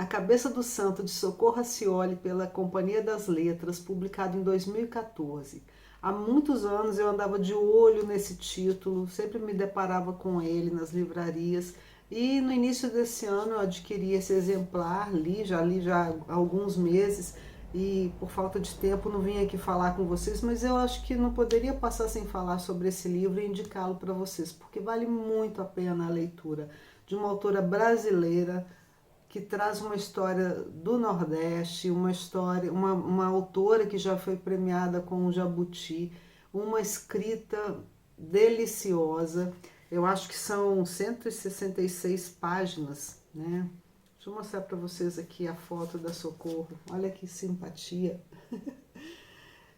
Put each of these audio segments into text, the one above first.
A Cabeça do Santo, de Socorro Racioli, pela Companhia das Letras, publicado em 2014. Há muitos anos eu andava de olho nesse título, sempre me deparava com ele nas livrarias, e no início desse ano eu adquiri esse exemplar, li já há alguns meses, e por falta de tempo não vim aqui falar com vocês, mas eu acho que não poderia passar sem falar sobre esse livro e indicá-lo para vocês, porque vale muito a pena a leitura de uma autora brasileira, que traz uma história do Nordeste, uma história, uma autora que já foi premiada com o Jabuti, uma escrita deliciosa. Eu acho que são 166 páginas, né? Deixa eu mostrar para vocês aqui a foto da Socorro. Olha que simpatia.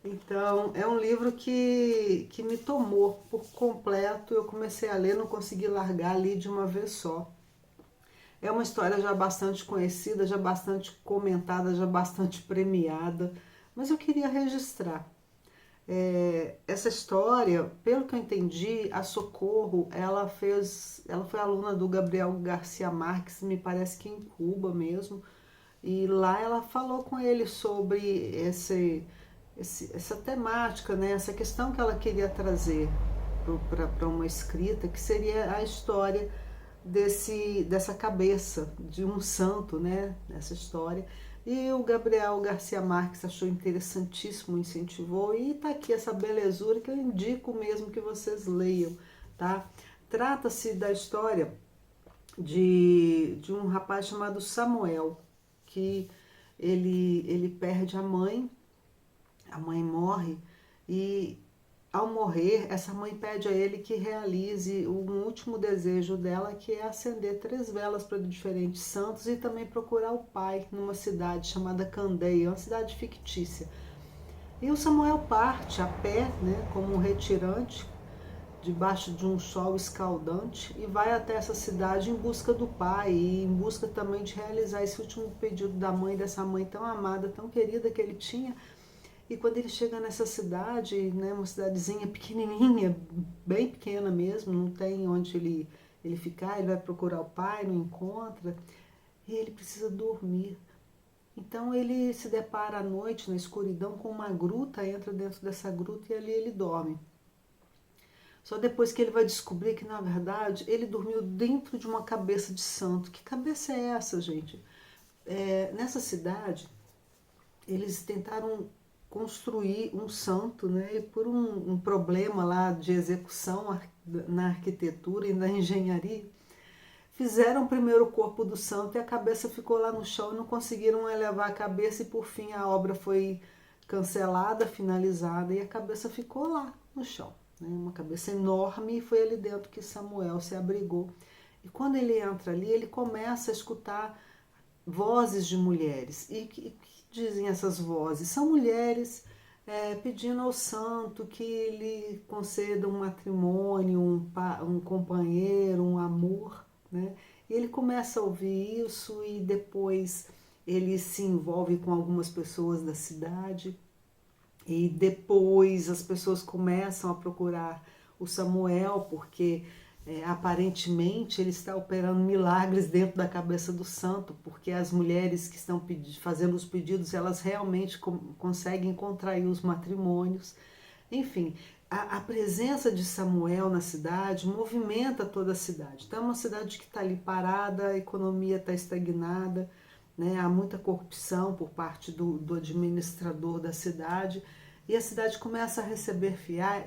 Então, é um livro que me tomou por completo. Eu comecei a ler, não consegui largar ali de uma vez só. É uma história já bastante conhecida, já bastante comentada, já bastante premiada, mas eu queria registrar. Essa história, pelo que eu entendi, a Socorro, ela foi aluna do Gabriel Garcia Marques, me parece que em Cuba mesmo, e lá ela falou com ele sobre essa temática, né, essa questão que ela queria trazer para uma escrita, que seria a história dessa cabeça de um santo, né, nessa história. E o Gabriel Garcia Marques achou interessantíssimo, incentivou, e tá aqui essa belezura que eu indico mesmo que vocês leiam, tá? Trata-se da história de um rapaz chamado Samuel, que ele perde a mãe morre, e ao morrer, essa mãe pede a ele que realize um último desejo dela, que é acender 3 velas para diferentes santos e também procurar o pai numa cidade chamada Candeia, uma cidade fictícia. E o Samuel parte a pé, né, como um retirante, debaixo de um sol escaldante, e vai até essa cidade em busca do pai e em busca também de realizar esse último pedido da mãe, dessa mãe tão amada, tão querida que ele tinha. E quando ele chega nessa cidade, né, uma cidadezinha pequenininha, bem pequena mesmo, não tem onde ele ficar, ele vai procurar o pai, não encontra, e ele precisa dormir. Então ele se depara à noite, na escuridão, com uma gruta, entra dentro dessa gruta e ali ele dorme. Só depois que ele vai descobrir que, na verdade, ele dormiu dentro de uma cabeça de santo. Que cabeça é essa, gente? Nessa cidade, eles tentaram construir um santo, né? E por um problema lá de execução na arquitetura e na engenharia, fizeram primeiro o corpo do santo e a cabeça ficou lá no chão e não conseguiram elevar a cabeça, e por fim a obra foi cancelada, finalizada, e a cabeça ficou lá no chão, né? Uma cabeça enorme, e foi ali dentro que Samuel se abrigou. E quando ele entra ali, ele começa a escutar vozes de mulheres. E que dizem essas vozes? São mulheres pedindo ao santo que lhe conceda um matrimônio, um companheiro, um amor, né? E ele começa a ouvir isso, e depois ele se envolve com algumas pessoas da cidade, e depois as pessoas começam a procurar o Samuel, porque aparentemente ele está operando milagres dentro da cabeça do santo, porque as mulheres que estão fazendo os pedidos, elas realmente conseguem contrair os matrimônios. Enfim, a presença de Samuel na cidade movimenta toda a cidade. Então é uma cidade que está ali parada, a economia está estagnada, né? Há muita corrupção por parte do administrador da cidade, e a cidade começa a receber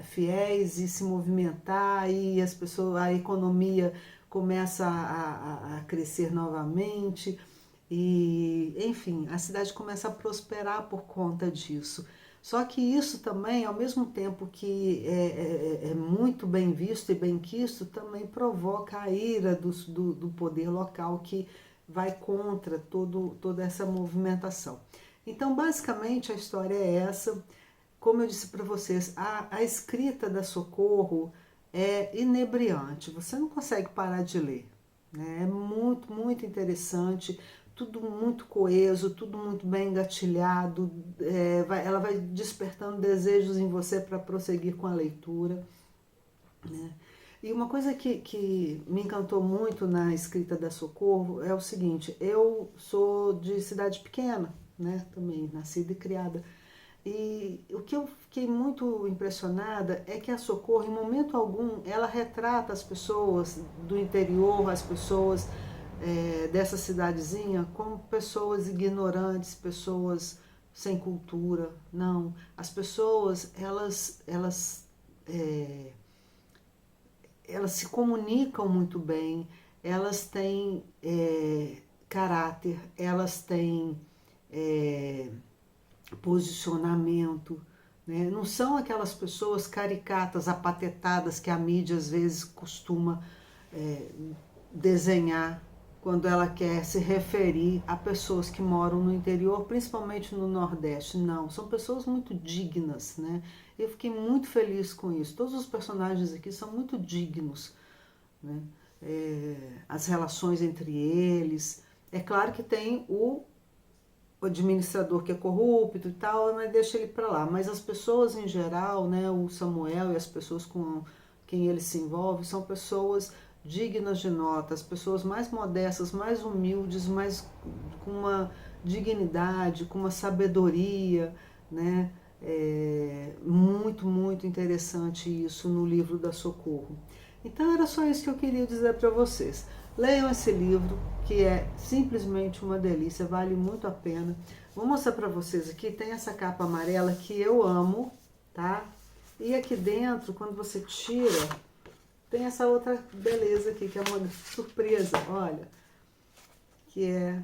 fiéis e se movimentar, e as pessoas, a economia começa a crescer novamente, e enfim, a cidade começa a prosperar por conta disso. Só que isso também, ao mesmo tempo que é muito bem visto e bem quisto, também provoca a ira do poder local, que vai contra toda essa movimentação. Então, basicamente, a história é essa. Como eu disse para vocês, a escrita da Socorro é inebriante, você não consegue parar de ler, né? É muito, muito interessante, tudo muito coeso, tudo muito bem engatilhado, ela vai despertando desejos em você para prosseguir com a leitura, né? E uma coisa que me encantou muito na escrita da Socorro é o seguinte, eu sou de cidade pequena, né, também nascida e criada, e o que eu fiquei muito impressionada é que a Socorro, em momento algum, ela retrata as pessoas do interior, as pessoas dessa cidadezinha, como pessoas ignorantes, pessoas sem cultura. Não, as pessoas, elas se comunicam muito bem, elas têm caráter, elas têm é, posicionamento, né? Não são aquelas pessoas caricatas, apatetadas que a mídia às vezes costuma é, desenhar quando ela quer se referir a pessoas que moram no interior, principalmente no Nordeste. Não, são pessoas muito dignas, né? Eu fiquei muito feliz com isso. Todos os personagens aqui são muito dignos, né? As relações entre eles. É claro que tem o administrador que é corrupto e tal, mas deixa ele para lá. Mas as pessoas em geral, né, o Samuel e as pessoas com quem ele se envolve, são pessoas dignas de nota, as pessoas mais modestas, mais humildes, mais com uma dignidade, com uma sabedoria, né? Muito, muito interessante isso no livro da Socorro. Então era só isso que eu queria dizer para vocês. Leiam esse livro, que é simplesmente uma delícia, vale muito a pena. Vou mostrar para vocês aqui, tem essa capa amarela que eu amo, tá? E aqui dentro, quando você tira, tem essa outra beleza aqui, que é uma surpresa, olha, que é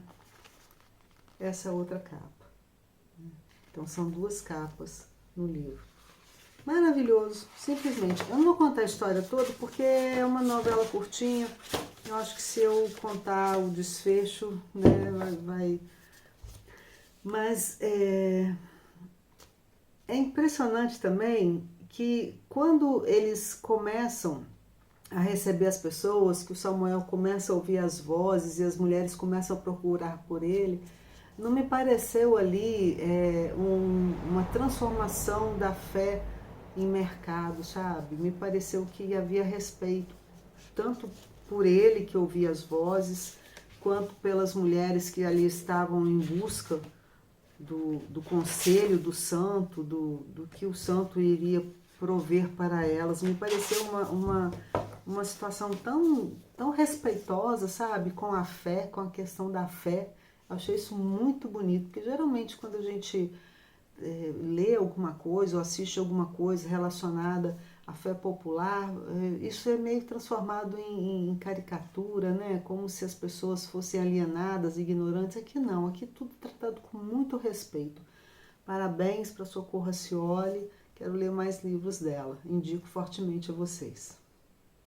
essa outra capa. Então são duas capas no livro. Maravilhoso, simplesmente. Eu não vou contar a história toda porque é uma novela curtinha. Eu acho que se eu contar o desfecho, né, vai... Mas é impressionante também que quando eles começam a receber as pessoas, que o Samuel começa a ouvir as vozes e as mulheres começam a procurar por ele, não me pareceu ali uma transformação da fé em mercado, sabe? Me pareceu que havia respeito, tanto por ele que ouvia as vozes, quanto pelas mulheres que ali estavam em busca do conselho do santo, do que o santo iria prover para elas. Me pareceu uma situação tão respeitosa, sabe? Com a fé, com a questão da fé. Eu achei isso muito bonito, porque geralmente quando a gente lê alguma coisa ou assiste alguma coisa relacionada à fé popular, isso é meio transformado em caricatura, né? Como se as pessoas fossem alienadas, ignorantes. Aqui não, aqui tudo tratado com muito respeito. Parabéns para Socorro Racioli, quero ler mais livros dela, indico fortemente a vocês.